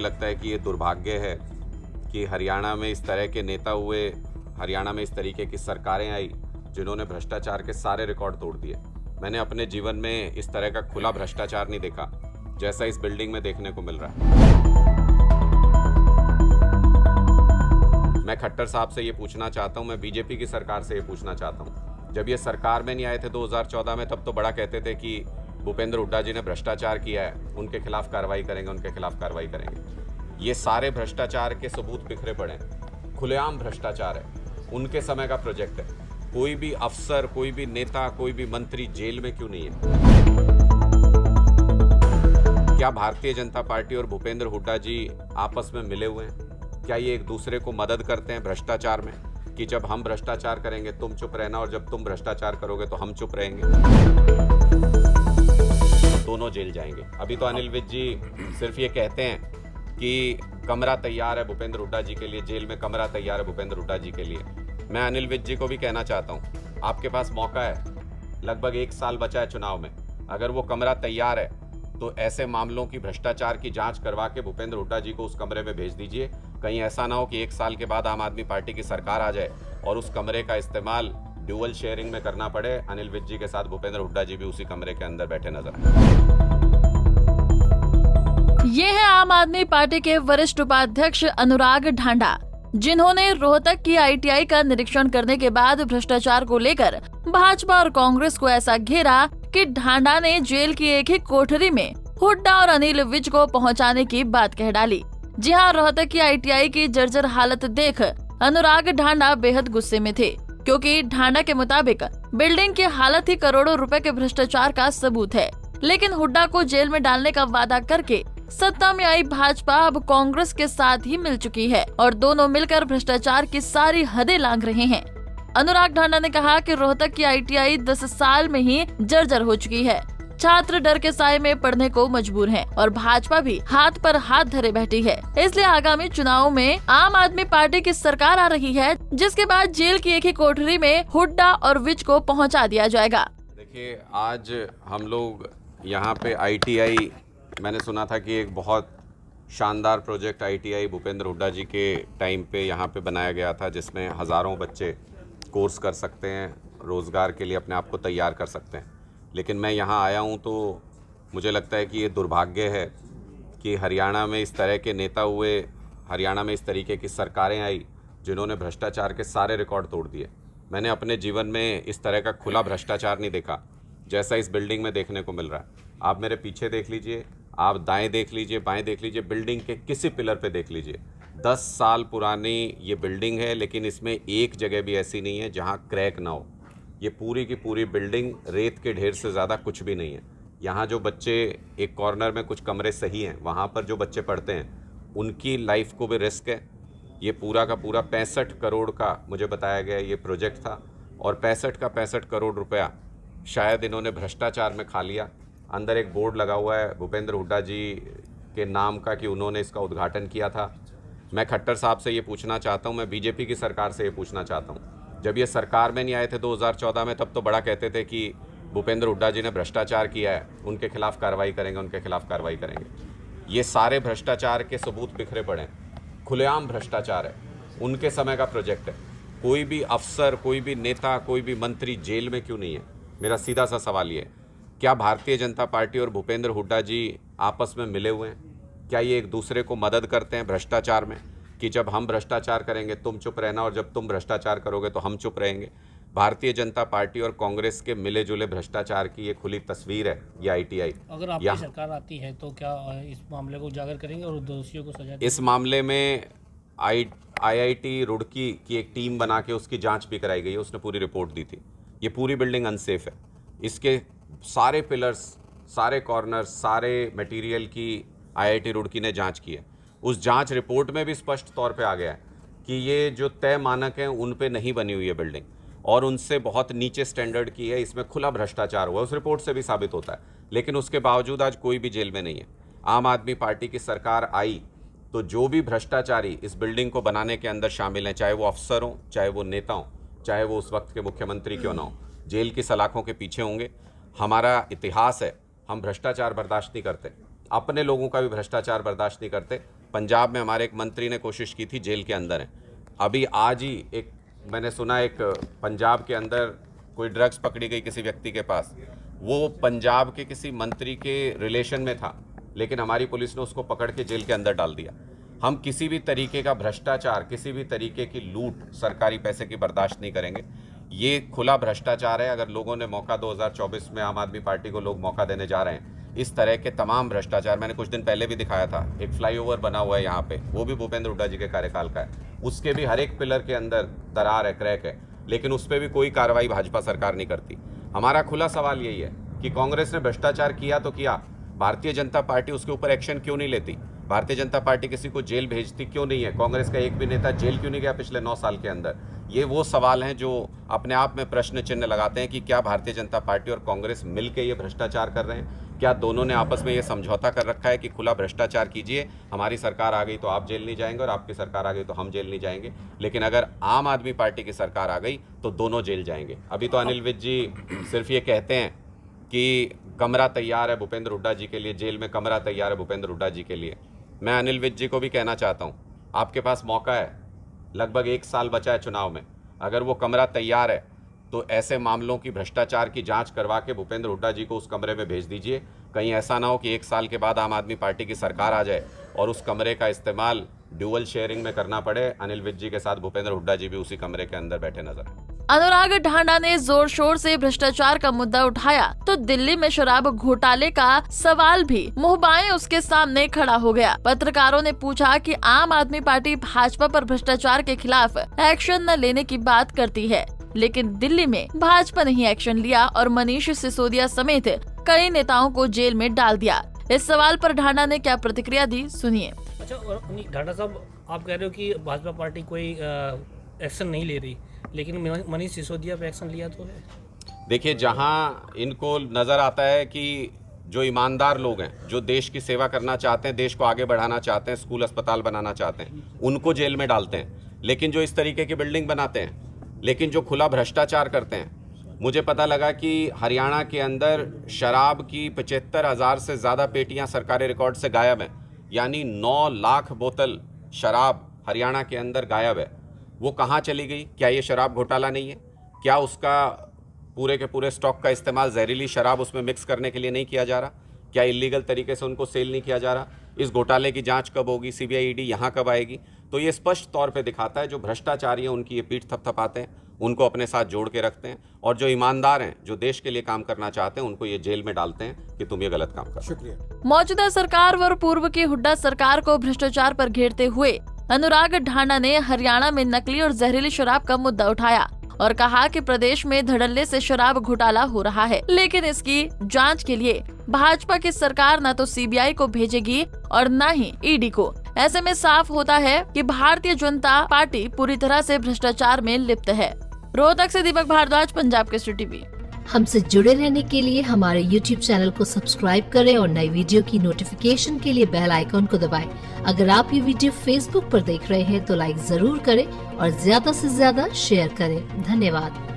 लगता है कि ये दुर्भाग्य है कि हरियाणा में इस तरह के नेता हुए, हरियाणा में इस तरीके की सरकारें आई जिन्होंने भ्रष्टाचार के सारे रिकॉर्ड तोड़ दिए। मैंने अपने जीवन में इस तरह का खुला भ्रष्टाचार नहीं देखा जैसा इस बिल्डिंग में देखने को मिल रहा है। मैं खट्टर साहब से ये पूछना चाहता हूँ, मैं बीजेपी की सरकार से ये पूछना चाहता हूँ, जब ये सरकार में नहीं आए थे 2014 में, तब तो बड़ा कहते थे कि भूपेंद्र हुड्डा जी ने भ्रष्टाचार किया है, उनके खिलाफ कार्रवाई करेंगे, उनके खिलाफ कार्रवाई करेंगे। ये सारे भ्रष्टाचार के सबूत बिखरे पड़े हैं, खुलेआम भ्रष्टाचार है, उनके समय का प्रोजेक्ट है। कोई भी अफसर, कोई भी नेता, कोई भी मंत्री जेल में क्यों नहीं है? क्या भारतीय जनता पार्टी और भूपेंद्र हुड्डा जी आपस में मिले हुए हैं? क्या ये एक दूसरे को मदद करते हैं भ्रष्टाचार में, कि जब हम भ्रष्टाचार करेंगे तुम चुप रहना और जब तुम भ्रष्टाचार करोगे तो हम चुप रहेंगे? दोनों जेल जाएंगे। अभी तो अनिल विज जी सिर्फ ये कहते हैं कि कमरा तैयार है भूपेंद्र हुड्डा जी के लिए, जेल में कमरा तैयार है भूपेंद्र हुड्डा जी के लिए। मैं अनिल विज जी को भी कहना चाहता हूँ, आपके पास मौका है, लगभग 1 साल बचा है चुनाव में, अगर वो कमरा तैयार है तो ऐसे मामलों की भ्रष्टाचार की जांच करवा के भूपेंद्र हुड्डा जी को उस कमरे में भेज दीजिए। कहीं ऐसा ना हो कि 1 साल के बाद आम आदमी पार्टी की सरकार आ जाए और उस कमरे का इस्तेमाल ड्यूअल शेयरिंग में करना पड़े, अनिल विज जी के साथ भूपेंद्र हुड्डा जी भी उसी कमरे के अंदर बैठे नजर आए। ये है आम आदमी पार्टी के वरिष्ठ उपाध्यक्ष अनुराग ढांडा, जिन्होंने रोहतक की आईटीआई का निरीक्षण करने के बाद भ्रष्टाचार को लेकर भाजपा और कांग्रेस को ऐसा घेरा कि ढांडा ने जेल की एक ही कोठरी में हुड्डा और अनिल विज को पहुंचाने की बात कह डाली। जी हां, रोहतक की आईटीआई की जर्जर हालत देख अनुराग ढांडा बेहद गुस्से में थे, क्योंकि ढांडा के मुताबिक बिल्डिंग की हालत ही करोड़ों रुपए के भ्रष्टाचार का सबूत है। लेकिन हुड्डा को जेल में डालने का वादा करके सत्ता में आई भाजपा अब कांग्रेस के साथ ही मिल चुकी है और दोनों मिलकर भ्रष्टाचार की सारी हदें लांघ रहे हैं। अनुराग ढांडा ने कहा कि रोहतक की आईटीआई 10 साल में ही जर्जर हो चुकी है, छात्र डर के साए में पढ़ने को मजबूर हैं और भाजपा भी हाथ पर हाथ धरे बैठी है। इसलिए आगामी चुनाव में आम आदमी पार्टी की सरकार आ रही है, जिसके बाद जेल की एक ही कोठरी में हुड्डा और विज को पहुंचा दिया जाएगा। देखिए, आज हम लोग यहाँ पे आईटीआई, मैंने सुना था कि एक बहुत शानदार प्रोजेक्ट आईटीआई भूपेंद्र हुड्डा जी के टाइम पे यहाँ पे बनाया गया था, जिसमें हज़ारों बच्चे कोर्स कर सकते हैं, रोज़गार के लिए अपने आप को तैयार कर सकते हैं। लेकिन मैं यहाँ आया हूँ तो मुझे लगता है कि ये दुर्भाग्य है कि हरियाणा में इस तरह के नेता हुए, हरियाणा में इस तरीके की सरकारें आई जिन्होंने भ्रष्टाचार के सारे रिकॉर्ड तोड़ दिए। मैंने अपने जीवन में इस तरह का खुला भ्रष्टाचार नहीं देखा जैसा इस बिल्डिंग में देखने को मिल रहा है। आप मेरे पीछे देख लीजिए, आप दाएं देख लीजिए, बाएं देख लीजिए, बिल्डिंग के किसी पिलर पे देख लीजिए। 10 साल पुरानी ये बिल्डिंग है, लेकिन इसमें एक जगह भी ऐसी नहीं है जहाँ क्रैक ना हो। ये पूरी की पूरी बिल्डिंग रेत के ढेर से ज़्यादा कुछ भी नहीं है। यहाँ जो बच्चे, एक कॉर्नर में कुछ कमरे सही हैं, वहाँ पर जो बच्चे पढ़ते हैं उनकी लाइफ को भी रिस्क है। ये पूरा का पूरा 65 करोड़ का मुझे बताया गया ये प्रोजेक्ट था और 65 करोड़ रुपया शायद इन्होंने भ्रष्टाचार में खा लिया। अंदर एक बोर्ड लगा हुआ है भूपेंद्र हुड्डा जी के नाम का कि उन्होंने इसका उद्घाटन किया था। मैं खट्टर साहब से ये पूछना चाहता हूँ, मैं बीजेपी की सरकार से ये पूछना चाहता हूँ, जब ये सरकार में नहीं आए थे 2014 में, तब तो बड़ा कहते थे कि भूपेंद्र हुड्डा जी ने भ्रष्टाचार किया है, उनके खिलाफ कार्रवाई करेंगे, उनके खिलाफ कार्रवाई करेंगे। ये सारे भ्रष्टाचार के सबूत बिखरे पड़े हैं, खुलेआम भ्रष्टाचार है, उनके समय का प्रोजेक्ट है। कोई भी अफसर, कोई भी नेता, कोई भी मंत्री जेल में क्यों नहीं है? मेरा सीधा सा सवाल ये है, क्या भारतीय जनता पार्टी और भूपेंद्र हुड्डा जी आपस में मिले हुए हैं? क्या ये एक दूसरे को मदद करते हैं भ्रष्टाचार में, कि जब हम भ्रष्टाचार करेंगे तुम चुप रहना और जब तुम भ्रष्टाचार करोगे तो हम चुप रहेंगे? भारतीय जनता पार्टी और कांग्रेस के मिले जुले भ्रष्टाचार की ये खुली तस्वीर है ये आईटीआई। अगर आपकी सरकार आती है तो क्या इस मामले को उजागर करेंगे और दोषियों को सजा देंगे? इस मामले में आईआईटी रुड़की की एक टीम बना के उसकी जांच भी कराई गई है, उसने पूरी रिपोर्ट दी थी। ये पूरी बिल्डिंग अनसेफ है, इसके सारे पिलर्स, सारे कॉर्नर, सारे मटेरियल की आईआईटी रुड़की ने जांच की है। उस जांच रिपोर्ट में भी स्पष्ट तौर पे आ गया है कि ये जो तय मानक हैं उन पे नहीं बनी हुई है बिल्डिंग और उनसे बहुत नीचे स्टैंडर्ड की है, इसमें खुला भ्रष्टाचार हुआ, उस रिपोर्ट से भी साबित होता है। लेकिन उसके बावजूद आज कोई भी जेल में नहीं है। आम आदमी पार्टी की सरकार आई तो जो भी भ्रष्टाचारी इस बिल्डिंग को बनाने के अंदर शामिल हैं, चाहे वो अफसर हों, चाहे वो नेता हों, चाहे वो उस वक्त के मुख्यमंत्री क्यों ना हो, जेल की सलाखों के पीछे होंगे। हमारा इतिहास है, हम भ्रष्टाचार बर्दाश्त नहीं करते, अपने लोगों का भी भ्रष्टाचार बर्दाश्त नहीं करते। पंजाब में हमारे एक मंत्री ने कोशिश की थी, जेल के अंदर हैं। अभी आज ही एक मैंने सुना एक पंजाब के अंदर कोई ड्रग्स पकड़ी गई किसी व्यक्ति के पास, वो पंजाब के किसी मंत्री के रिलेशन में था, लेकिन हमारी पुलिस ने उसको पकड़ के जेल के अंदर डाल दिया। हम किसी भी तरीके का भ्रष्टाचार, किसी भी तरीके की लूट सरकारी पैसे की बर्दाश्त नहीं करेंगे। ये खुला भ्रष्टाचार है। अगर लोगों ने मौका 2024 में आम आदमी पार्टी को लोग मौका देने जा रहे हैं, इस तरह के तमाम भ्रष्टाचार मैंने कुछ दिन पहले भी दिखाया था। एक फ्लाईओवर बना हुआ है यहाँ पे, वो भी भूपेंद्र हुड्डा जी के कार्यकाल का है, उसके भी हर एक पिलर के अंदर दरार है, क्रैक है, लेकिन उस पर भी कोई कार्रवाई भाजपा सरकार नहीं करती। हमारा खुला सवाल यही है कि कांग्रेस ने भ्रष्टाचार किया तो किया, भारतीय जनता पार्टी उसके ऊपर एक्शन क्यों नहीं लेती? भारतीय जनता पार्टी किसी को जेल भेजती क्यों नहीं है? कांग्रेस का एक भी नेता जेल क्यों नहीं गया पिछले 9 साल के अंदर? ये वो सवाल हैं जो अपने आप में प्रश्न चिन्ह लगाते हैं कि क्या भारतीय जनता पार्टी और कांग्रेस मिलकर ये भ्रष्टाचार कर रहे हैं? क्या दोनों ने आपस में ये समझौता कर रखा है कि खुला भ्रष्टाचार कीजिए, हमारी सरकार आ गई तो आप जेल नहीं जाएंगे और आपकी सरकार आ गई तो हम जेल नहीं जाएंगे, लेकिन अगर आम आदमी पार्टी की सरकार आ गई तो दोनों जेल जाएंगे। अभी तो अनिल विज जी सिर्फ ये कहते हैं कि कमरा तैयार है भूपेंद्र हुड्डा जी के लिए, जेल में कमरा तैयार है भूपेंद्र हुड्डा जी के लिए। मैं अनिल विज जी को भी कहना चाहता हूँ, आपके पास मौका है, लगभग 1 साल बचा है चुनाव में, अगर वो कमरा तैयार है तो ऐसे मामलों की भ्रष्टाचार की जांच करवा के भूपेंद्र हुड्डा जी को उस कमरे में भेज दीजिए। कहीं ऐसा ना हो कि 1 साल के बाद आम आदमी पार्टी की सरकार आ जाए और उस कमरे का इस्तेमाल ड्यूअल शेयरिंग में करना पड़े, अनिल विज जी के साथ भूपेंद्र हुड्डा जी भी उसी कमरे के अंदर बैठे नजर आए। अनुराग ढांडा ने जोर शोर से भ्रष्टाचार का मुद्दा उठाया तो दिल्ली में शराब घोटाले का सवाल भी मुंह बाएं उसके सामने खड़ा हो गया। पत्रकारों ने पूछा कि आम आदमी पार्टी भाजपा पर भ्रष्टाचार के खिलाफ एक्शन न लेने की बात करती है, लेकिन दिल्ली में भाजपा ने ही एक्शन लिया और मनीष सिसोदिया समेत कई नेताओं को जेल में डाल दिया। इस सवाल पर ढांडा ने क्या प्रतिक्रिया दी, सुनिए। अच्छा, और ढांडा साहब, आप कह रहे हो कि भाजपा पार्टी कोई एक्शन नहीं ले रही, लेकिन मनीष सिसोदिया पे एक्शन लिया तो है। देखिए, जहां इनको नज़र आता है कि जो ईमानदार लोग हैं, जो देश की सेवा करना चाहते हैं, देश को आगे बढ़ाना चाहते हैं, स्कूल अस्पताल बनाना चाहते हैं, उनको जेल में डालते हैं। लेकिन जो इस तरीके की बिल्डिंग बनाते हैं, लेकिन जो खुला भ्रष्टाचार करते हैं, मुझे पता लगा कि हरियाणा के अंदर शराब की 75,000 से ज़्यादा पेटियां सरकारी रिकॉर्ड से गायब हैं, यानी 9 लाख बोतल शराब हरियाणा के अंदर गायब है। वो कहाँ चली गई? क्या ये शराब घोटाला नहीं है? क्या उसका पूरे के पूरे स्टॉक का इस्तेमाल जहरीली शराब उसमें मिक्स करने के लिए नहीं किया जा रहा? क्या इलीगल तरीके से उनको सेल नहीं किया जा रहा? इस घोटाले की जांच कब होगी? सीबीआई ईडी यहाँ कब आएगी? तो ये स्पष्ट तौर पे दिखाता है जो भ्रष्टाचारी हैं उनकी ये पीठ थपथपाते हैं, उनको अपने साथ जोड़ के रखते हैं, और जो ईमानदार हैं, जो देश के लिए काम करना चाहते हैं, उनको ये जेल में डालते हैं कि तुम ये गलत काम कर। शुक्रिया। मौजूदा सरकार व पूर्व की हुड्डा सरकार को भ्रष्टाचार पर घेरते हुए अनुराग ढांडा ने हरियाणा में नकली और जहरीली शराब का मुद्दा उठाया और कहा कि प्रदेश में धड़ल्ले से शराब घोटाला हो रहा है, लेकिन इसकी जांच के लिए भाजपा की सरकार न तो सीबीआई को भेजेगी और न ही ईडी को। ऐसे में साफ होता है कि भारतीय जनता पार्टी पूरी तरह से भ्रष्टाचार में लिप्त है। रोहतक से दीपक भारद्वाज, पंजाब केसरी टीवी। हमसे जुड़े रहने के लिए हमारे YouTube चैनल को सब्सक्राइब करें और नई वीडियो की नोटिफिकेशन के लिए बेल आइकॉन को दबाएं। अगर आप ये वीडियो Facebook पर देख रहे हैं तो लाइक जरूर करें और ज्यादा से ज्यादा शेयर करें। धन्यवाद।